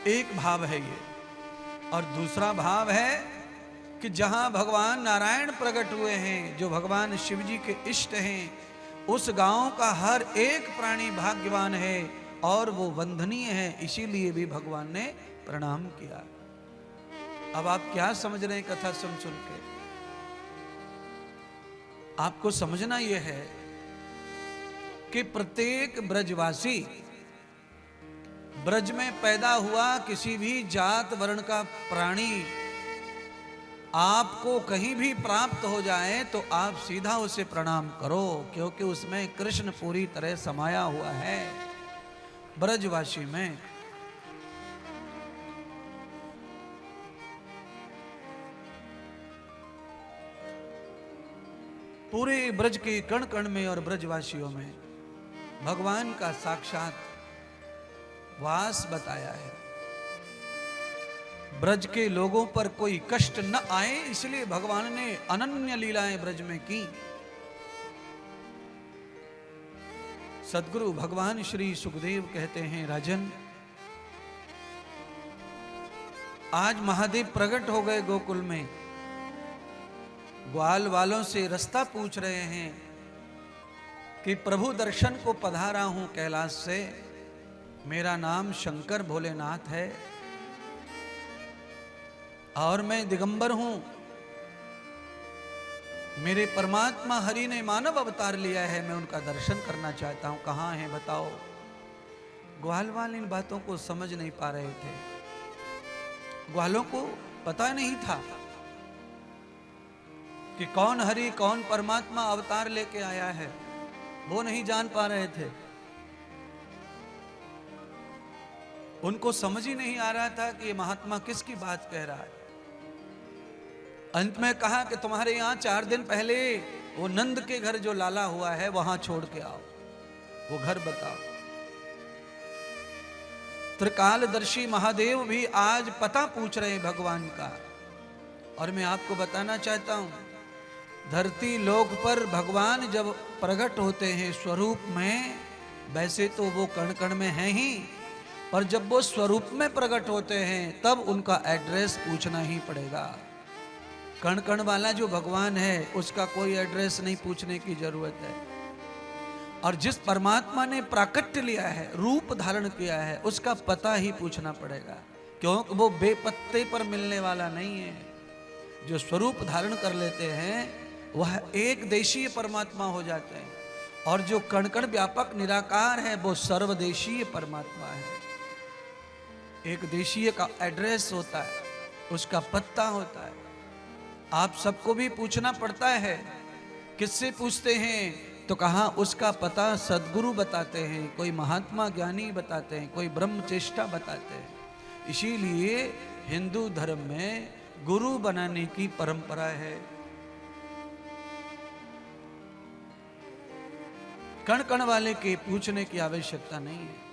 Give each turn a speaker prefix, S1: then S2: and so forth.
S1: एक भाव है ये। और दूसरा भाव है कि जहां भगवान नारायण प्रकट हुए हैं, जो भगवान शिव जी के इष्ट हैं, उस गांव का हर एक प्राणी भाग्यवान है और वो वंदनीय है, इसीलिए भी भगवान ने प्रणाम किया। अब आप क्या समझ रहे हैं कथा सुन के? आपको समझना यह है कि प्रत्येक ब्रजवासी, ब्रज में पैदा हुआ किसी भी जात वर्ण का प्राणी आपको कहीं भी प्राप्त हो जाए तो आप सीधा उसे प्रणाम करो, क्योंकि उसमें कृष्ण पूरी तरह समाया हुआ है ब्रजवासी में। पूरे ब्रज के कण कण में और ब्रजवासियों में भगवान का साक्षात वास बताया है। ब्रज के लोगों पर कोई कष्ट न आए, इसलिए भगवान ने अनन्य लीलाएं ब्रज में की। सद्गुरु भगवान श्री सुखदेव कहते हैं, राजन, आज महादेव प्रकट हो गए गोकुल में। ग्वाल वालों से रास्ता पूछ रहे हैं कि प्रभु दर्शन को पधारा हूं कैलाश से, मेरा नाम शंकर भोलेनाथ है और मैं दिगंबर हूं। मेरे परमात्मा हरि ने मानव अवतार लिया है, मैं उनका दर्शन करना चाहता हूं, कहां है बताओ। ग्वाल वाले इन बातों को समझ नहीं पा रहे थे। ग्वालों को पता नहीं था कि कौन हरि कौन परमात्मा अवतार लेके आया है, वो नहीं जान पा रहे थे। उनको समझ ही नहीं आ रहा था कि ये महात्मा किसकी बात कह रहा है। अंत में कहा कि तुम्हारे यहां 4 दिन पहले वो नंद के घर जो लाला हुआ है वहां छोड़ के आओ, वो घर बताओ। त्रिकालदर्शी महादेव भी आज पता पूछ रहे हैं भगवान का। और मैं आपको बताना चाहता हूं, धरती लोक पर भगवान जब प्रकट होते हैं स्वरूप में, वैसे तो वो कण कण में हैं ही, पर जब वो स्वरूप में प्रकट होते हैं तब उनका एड्रेस पूछना ही पड़ेगा। कण कण वाला जो भगवान है उसका कोई एड्रेस नहीं पूछने की जरूरत है। और जिस परमात्मा ने प्राकट्य लिया है, रूप धारण किया है, उसका पता ही पूछना पड़ेगा, क्योंकि वो बेपत्ते पर मिलने वाला नहीं है। जो स्वरूप धारण कर लेते हैं वह एक देशीय परमात्मा हो जाते हैं, और जो कण कण व्यापक निराकार है वो सर्वदेशीय परमात्मा है। एक देशीय का एड्रेस होता है, उसका पत्ता होता है। आप सबको भी पूछना पड़ता है। किससे पूछते हैं तो कहा उसका पता सद्गुरु बताते हैं, कोई महात्मा ज्ञानी बताते हैं, कोई ब्रह्मचेष्टा बताते हैं। इसीलिए हिंदू धर्म में गुरु बनाने की परंपरा है। कण कण वाले के पूछने की आवश्यकता नहीं है।